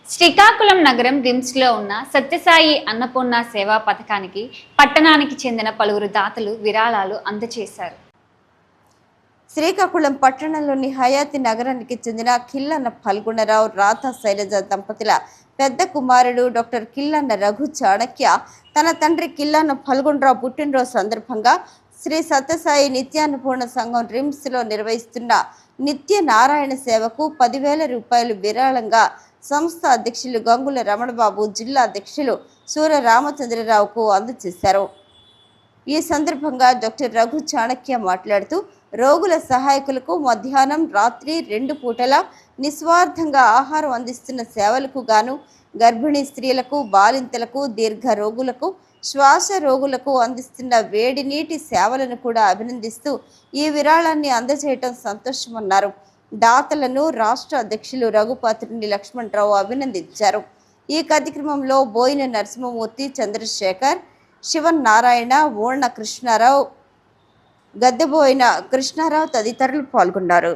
శ్రీకాకుళం నగరం రిమ్స్లో ఉన్న సత్యసాయి అన్నపూర్ణ సేవా పథకానికి పట్టణానికి చెందిన పలువురు దాతలు విరాళాలు అందజేశారు. శ్రీకాకుళం పట్టణంలోని హయాతి నగరానికి చెందిన కిల్లన్న ఫల్గుణరావు రాధా శైలజ దంపతుల పెద్ద కుమారుడు డాక్టర్ కిల్లన్న రఘు చాణక్య తన తండ్రి కిల్లన్న ఫల్గుణరావు పుట్టినరోజు సందర్భంగా శ్రీ సత్యసాయి నిత్యాన్నపూర్ణ సంఘం రిమ్స్లో నిర్వహిస్తున్న నిత్య నారాయణ సేవకు 10,000 రూపాయలు విరాళంగా సంస్థ అధ్యక్షులు గంగుల రమణబాబు, జిల్లా అధ్యక్షులు సూర రామచంద్రరావుకు అందజేశారు. ఈ సందర్భంగా డాక్టర్ రఘు చాణక్య మాట్లాడుతూ, రోగుల సహాయకులకు మధ్యాహ్నం, రాత్రి 2 పూటల నిస్వార్థంగా ఆహారం అందిస్తున్న సేవలకు గాను గర్భిణీ స్త్రీలకు, బాలింతలకు, దీర్ఘ రోగులకు, శ్వాస రోగులకు అందిస్తున్న వేడి నీటి సేవలను కూడా అభినందిస్తూ ఈ విరాళాన్ని అందజేయటం సంతోషమన్నారు. దాతలను రాష్ట్ర అధ్యక్షులు రఘుపాత్రుని లక్ష్మణరావు అభినందించారు. ఈ కార్యక్రమంలో బోయిన నరసింహమూర్తి, చంద్రశేఖర్, శివన్ నారాయణ, ఓణ కృష్ణారావు, గద్దెబోయిన కృష్ణారావు తదితరులు పాల్గొన్నారు.